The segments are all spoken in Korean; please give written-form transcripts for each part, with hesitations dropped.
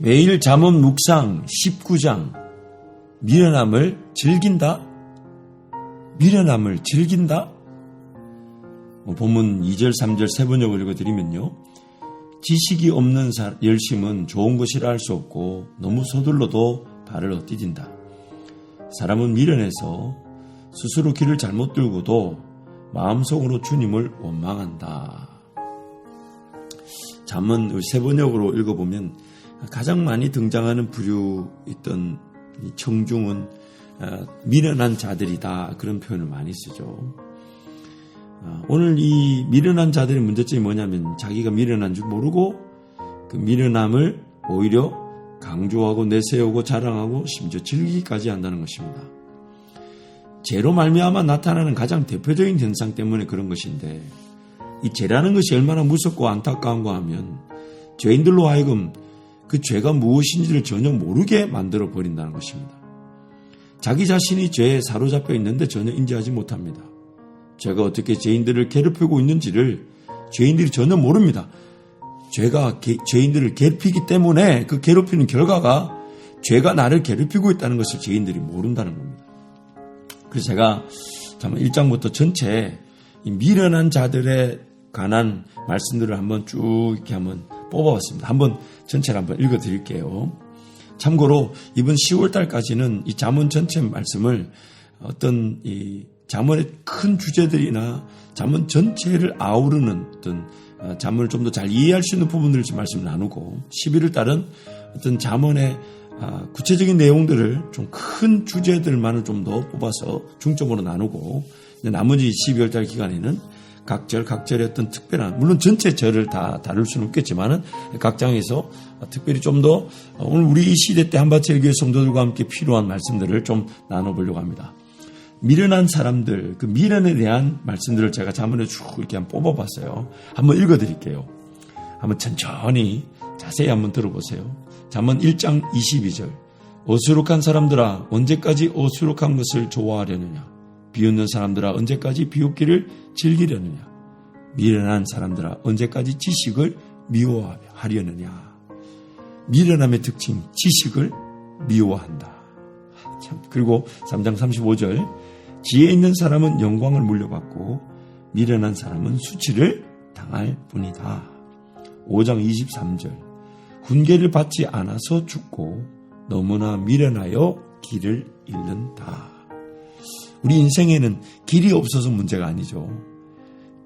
매일 잠언 묵상 19장 미련함을 즐긴다? 미련함을 즐긴다? 본문 2절 3절 세 번역을 읽어드리면요. 지식이 없는 열심은 좋은 것이라 할 수 없고 너무 서둘러도 발을 엇디딘다. 사람은 미련해서 스스로 길을 잘못 들고도 마음속으로 주님을 원망한다. 잠언 세 번역으로 읽어보면 가장 많이 등장하는 부류 있던 청중은 미련한 자들이다, 그런 표현을 많이 쓰죠. 오늘 이 미련한 자들의 문제점이 뭐냐면 자기가 미련한 줄 모르고 그 미련함을 오히려 강조하고 내세우고 자랑하고 심지어 즐기기까지 한다는 것입니다. 죄로 말미암아 나타나는 가장 대표적인 현상 때문에 그런 것인데, 이 죄라는 것이 얼마나 무섭고 안타까운가 하면 죄인들로 하여금 그 죄가 무엇인지를 전혀 모르게 만들어 버린다는 것입니다. 자기 자신이 죄에 사로잡혀 있는데 전혀 인지하지 못합니다. 죄가 어떻게 죄인들을 괴롭히고 있는지를 죄인들이 전혀 모릅니다. 죄가 죄인들을 괴롭히기 때문에 그 괴롭히는 결과가 죄가 나를 괴롭히고 있다는 것을 죄인들이 모른다는 겁니다. 그래서 제가 1장부터 전체 이 미련한 자들에 관한 말씀들을 한번 쭉 이렇게 한번 뽑아봤습니다. 한번 전체를 한번 읽어드릴게요. 참고로 이번 10월달까지는 이 잠언 전체 말씀을 어떤 이 잠언의 큰 주제들이나 잠언 전체를 아우르는 어떤 잠언을 좀 더 잘 이해할 수 있는 부분들을 좀 말씀을 나누고, 11월달은 어떤 잠언의 구체적인 내용들을 좀 큰 주제들만을 좀 더 뽑아서 중점으로 나누고, 나머지 12월달 기간에는 각절의 어떤 특별한, 물론 전체 절을 다 다룰 수는 없겠지만은 각 장에서 특별히 좀 더 오늘 우리 이 시대 때 한밭의 교회 성도들과 함께 필요한 말씀들을 좀 나눠보려고 합니다. 미련한 사람들, 그 미련에 대한 말씀들을 제가 잠언에 쭉 이렇게 한번 뽑아봤어요. 한번 읽어드릴게요. 한번 천천히 자세히 한번 들어보세요. 잠언 1장 22절. 어수룩한 사람들아, 언제까지 어수룩한 것을 좋아하려느냐? 비웃는 사람들아, 언제까지 비웃기를 즐기려느냐? 미련한 사람들아, 언제까지 지식을 미워하려느냐? 미련함의 특징, 지식을 미워한다. 그리고 3장 35절. 지혜 있는 사람은 영광을 물려받고 미련한 사람은 수치를 당할 뿐이다. 5장 23절. 훈계를 받지 않아서 죽고 너무나 미련하여 길을 잃는다. 우리 인생에는 길이 없어서 문제가 아니죠.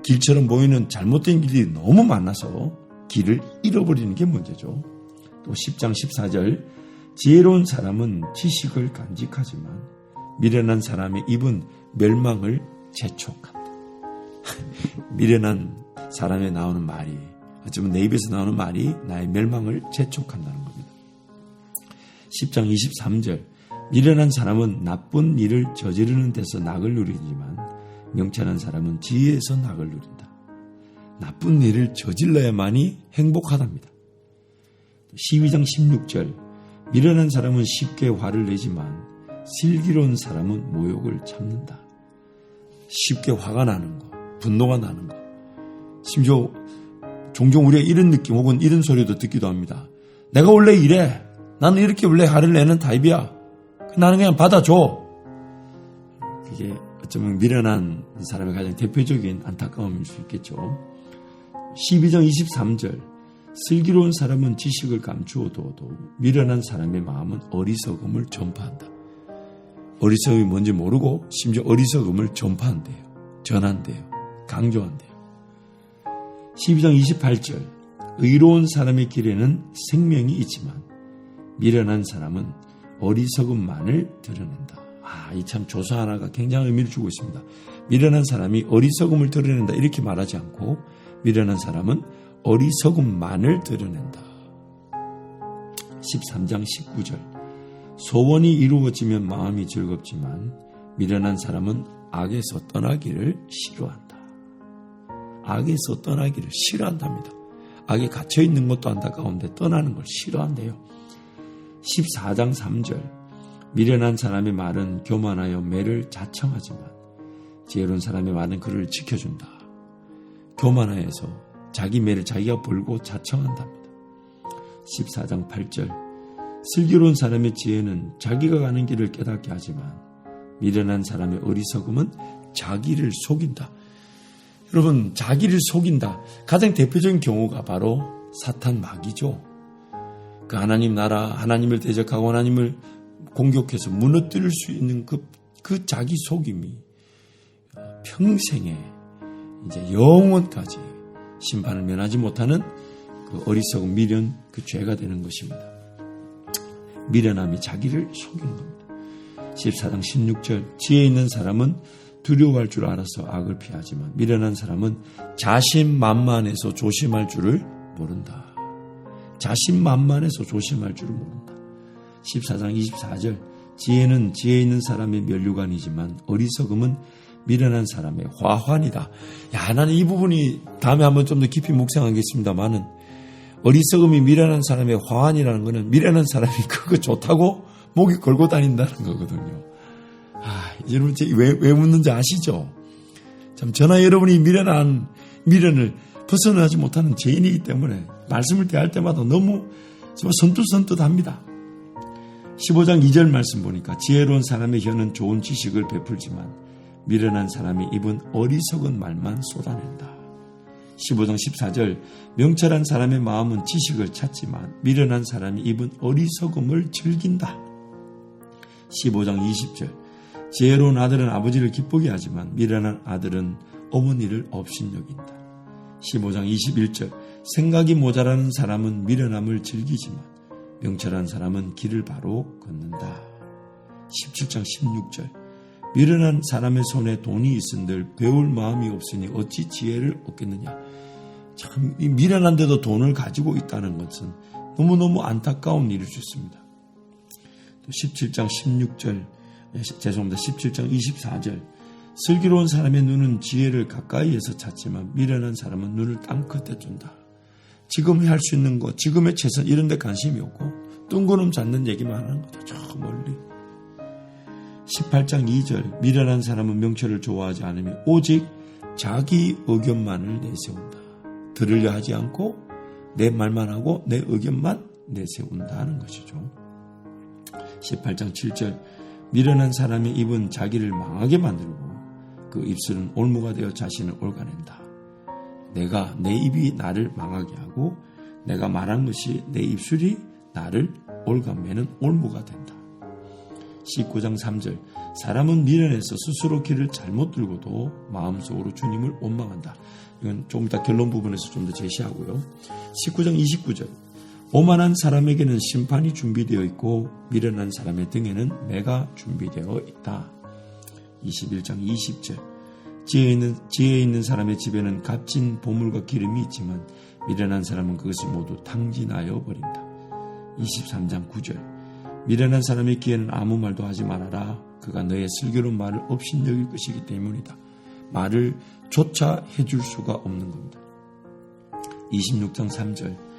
길처럼 보이는 잘못된 길이 너무 많아서 길을 잃어버리는 게 문제죠. 또 10장 14절. 지혜로운 사람은 지식을 간직하지만 미련한 사람의 입은 멸망을 재촉한다. 미련한 사람에 나오는 말이, 어쩌면 내 입에서 나오는 말이 나의 멸망을 재촉한다는 겁니다. 10장 23절. 미련한 사람은 나쁜 일을 저지르는 데서 낙을 누리지만 명철한 사람은 지혜에서 낙을 누린다. 나쁜 일을 저질러야만이 행복하답니다. 12장 16절. 미련한 사람은 쉽게 화를 내지만 슬기로운 사람은 모욕을 참는다. 쉽게 화가 나는 거, 분노가 나는 거, 심지어 종종 우리가 이런 느낌 혹은 이런 소리도 듣기도 합니다. 내가 원래 이래. 나는 이렇게 원래 화를 내는 타입이야. 나는 그냥 받아줘. 그게 어쩌면 미련한 사람의 가장 대표적인 안타까움일 수 있겠죠. 12장 23절. 슬기로운 사람은 지식을 감추어둬도 미련한 사람의 마음은 어리석음을 전파한다. 어리석음이 뭔지 모르고 심지어 어리석음을 전파한대요. 전한대요. 강조한대요. 12장 28절. 의로운 사람의 길에는 생명이 있지만 미련한 사람은 어리석음만을 드러낸다. 이 참 조사 하나가 굉장한 의미를 주고 있습니다. 미련한 사람이 어리석음을 드러낸다 이렇게 말하지 않고 미련한 사람은 어리석음만을 드러낸다. 13장 19절. 소원이 이루어지면 마음이 즐겁지만 미련한 사람은 악에서 떠나기를 싫어한다. 악에서 떠나기를 싫어한답니다. 악에 갇혀있는 것도 안타까운데 떠나는 걸 싫어한대요. 14장 3절. 미련한 사람의 말은 교만하여 매를 자청하지만 지혜로운 사람의 말은 그를 지켜준다. 교만하여서 자기 매를 자기가 벌고 자청한답니다. 14장 8절. 슬기로운 사람의 지혜는 자기가 가는 길을 깨닫게 하지만 미련한 사람의 어리석음은 자기를 속인다. 여러분, 자기를 속인다. 가장 대표적인 경우가 바로 사탄 마귀죠. 그 하나님 나라, 하나님을 대적하고 하나님을 공격해서 무너뜨릴 수 있는 그 자기 속임이 평생에 이제 영원까지 심판을 면하지 못하는 그 어리석은 미련, 그 죄가 되는 것입니다. 미련함이 자기를 속이는 겁니다. 14장 16절. 지혜 있는 사람은 두려워할 줄 알아서 악을 피하지만 미련한 사람은 자신만만해서 조심할 줄을 모른다. 자신만만해서 조심할 줄을 모른다. 14장 24절. 지혜는 지혜 있는 사람의 면류관이지만 어리석음은 미련한 사람의 화환이다. 야, 나는 이 부분이 다음에 한번 좀 더 깊이 묵상하겠습니다만은, 어리석음이 미련한 사람의 화환이라는 것은 미련한 사람이 그거 좋다고 목에 걸고 다닌다는 거거든요. 여러분 왜 묻는지 아시죠? 참 저나 여러분이 미련을 벗어나지 못하는 죄인이기 때문에 말씀을 대할 때마다 너무 선뜻선뜻합니다. 15장 2절 말씀 보니까 지혜로운 사람의 혀는 좋은 지식을 베풀지만 미련한 사람의 입은 어리석은 말만 쏟아낸다. 15장 14절. 명철한 사람의 마음은 지식을 찾지만 미련한 사람의 입은 어리석음을 즐긴다. 15장 20절. 지혜로운 아들은 아버지를 기쁘게 하지만 미련한 아들은 어머니를 업신여긴다. 15장 21절. 생각이 모자라는 사람은 미련함을 즐기지만 명철한 사람은 길을 바로 걷는다. 17장 16절. 미련한 사람의 손에 돈이 있은들 배울 마음이 없으니 어찌 지혜를 얻겠느냐. 참 미련한데도 돈을 가지고 있다는 것은 너무너무 안타까운 일일 수 있습니다. 또 17장 24절. 슬기로운 사람의 눈은 지혜를 가까이에서 찾지만 미련한 사람은 눈을 땅끝에 둔다. 지금 할 수 있는 것, 지금의 최선 이런 데 관심이 없고 뜬구름 잡는 얘기만 하는 거죠. 저 멀리. 18장 2절. 미련한 사람은 명철을 좋아하지 않으며 오직 자기 의견만을 내세운다. 들으려 하지 않고 내 말만 하고 내 의견만 내세운다는 것이죠. 18장 7절. 미련한 사람의 입은 자기를 망하게 만들고 그 입술은 올무가 되어 자신을 옳아낸다. 내 입이 나를 망하게 하고 내가 말한 것이 내 입술이 나를 올가매는 올무가 된다. 19장 3절. 사람은 미련해서 스스로 길을 잘못 들고도 마음속으로 주님을 원망한다. 이건 조금 이따 결론 부분에서 좀 더 제시하고요. 19장 29절. 오만한 사람에게는 심판이 준비되어 있고 미련한 사람의 등에는 매가 준비되어 있다. 21장 20절. 지혜 있는 사람의 집에는 값진 보물과 기름이 있지만 미련한 사람은 그것이 모두 탕진하여 버린다. 23장 9절. 미련한 사람의 귀에는 아무 말도 하지 말아라. 그가 너의 슬기로운 말을 업신여길 것이기 때문이다. 말을 조차 해줄 수가 없는 겁니다. 26장 3절.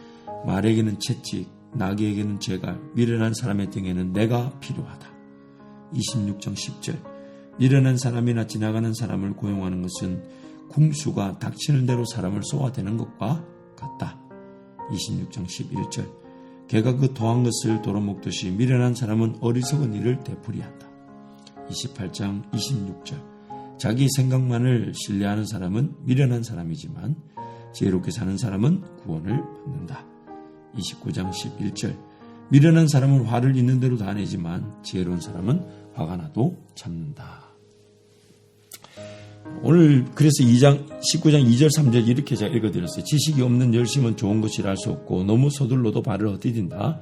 말에게는 채찍, 나귀에게는 재갈, 미련한 사람의 등에는 내가 필요하다. 26장 10절. 미련한 사람이나 지나가는 사람을 고용하는 것은 궁수가 닥치는 대로 사람을 쏘아대는 것과 같다. 26장 11절. 개가 그 더한 것을 도로먹듯이 미련한 사람은 어리석은 일을 되풀이한다. 28장 26절. 자기 생각만을 신뢰하는 사람은 미련한 사람이지만 지혜롭게 사는 사람은 구원을 받는다. 29장 11절. 미련한 사람은 화를 있는 대로 다 내지만 지혜로운 사람은 화가 나도 참는다. 오늘 그래서 19장 2절 3절 이렇게 제가 읽어드렸어요. 지식이 없는 열심은 좋은 것이라 할 수 없고 너무 서둘러도 발을 헛디딘다.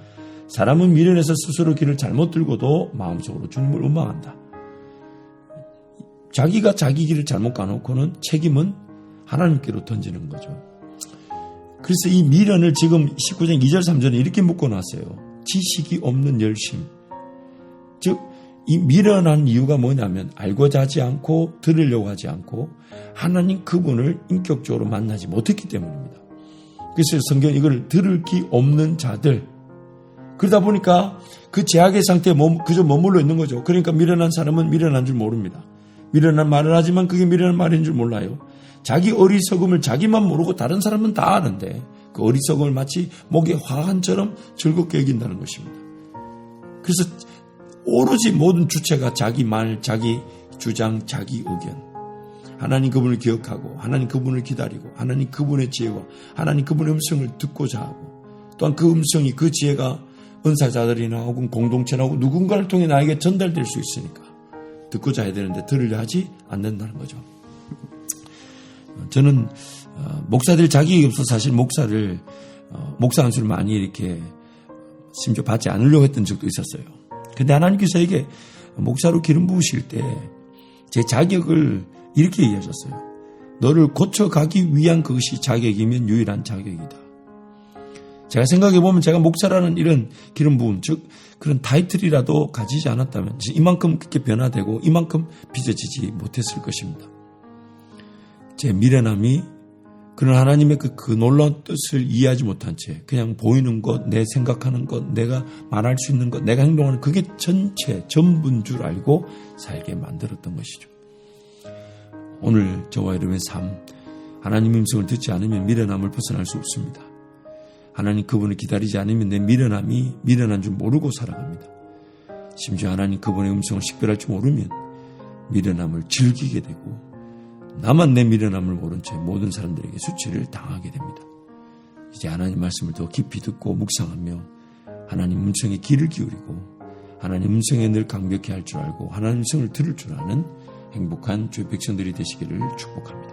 사람은 미련해서 스스로 길을 잘못 들고도 마음속으로 주님을 원망한다. 자기가 자기 길을 잘못 가놓고는 책임은 하나님께로 던지는 거죠. 그래서 이 미련을 지금 19장 2절 3절에 이렇게 묶어놨어요. 지식이 없는 열심. 즉 이 미련한 이유가 뭐냐면 알고자 하지 않고 들으려고 하지 않고 하나님 그분을 인격적으로 만나지 못했기 때문입니다. 그래서 성경은 이걸 들을 기 없는 자들, 그러다 보니까 그 제약의 상태에 그저 머물러 있는 거죠. 그러니까 미련한 사람은 미련한 줄 모릅니다. 미련한 말을 하지만 그게 미련한 말인 줄 몰라요. 자기 어리석음을 자기만 모르고 다른 사람은 다 아는데 그 어리석음을 마치 목의 화환처럼 즐겁게 여긴다는 것입니다. 그래서 오로지 모든 주체가 자기 말, 자기 주장, 자기 의견. 하나님 그분을 기억하고 하나님 그분을 기다리고 하나님 그분의 지혜와 하나님 그분의 음성을 듣고자 하고 또한 그 음성이 그 지혜가 은사자들이나 혹은 공동체나 혹은 누군가를 통해 나에게 전달될 수 있으니까 듣고자 해야 되는데 들으려 하지 않는다는 거죠. 저는 목사들 자격이 없어서 사실 목사 안수를 많이 이렇게 심지어 받지 않으려고 했던 적도 있었어요. 근데 하나님께서 이게 목사로 기름 부으실 때 제 자격을 이렇게 얘기하셨어요. 너를 고쳐가기 위한 그것이 자격이면 유일한 자격이다. 제가 생각해보면 제가 목사라는 이런 기름 부음, 즉 그런 타이틀이라도 가지지 않았다면 이만큼 그렇게 변화되고 이만큼 빚어지지 못했을 것입니다. 제 미련함이 그런 하나님의 그 놀라운 뜻을 이해하지 못한 채 그냥 보이는 것, 내 생각하는 것, 내가 말할 수 있는 것, 내가 행동하는 그게 전부인 줄 알고 살게 만들었던 것이죠. 오늘 저와 여러분의 삶, 하나님 음성을 듣지 않으면 미련함을 벗어날 수 없습니다. 하나님 그분을 기다리지 않으면 내 미련함이 미련한 줄 모르고 살아갑니다. 심지어 하나님 그분의 음성을 식별할 줄 모르면 미련함을 즐기게 되고 나만 내 미련함을 모른 채 모든 사람들에게 수치를 당하게 됩니다. 이제 하나님 말씀을 더 깊이 듣고 묵상하며 하나님 음성에 귀를 기울이고 하나님 음성에 늘 강력히 할 줄 알고 하나님 음성을 들을 줄 아는 행복한 주의 백성들이 되시기를 축복합니다.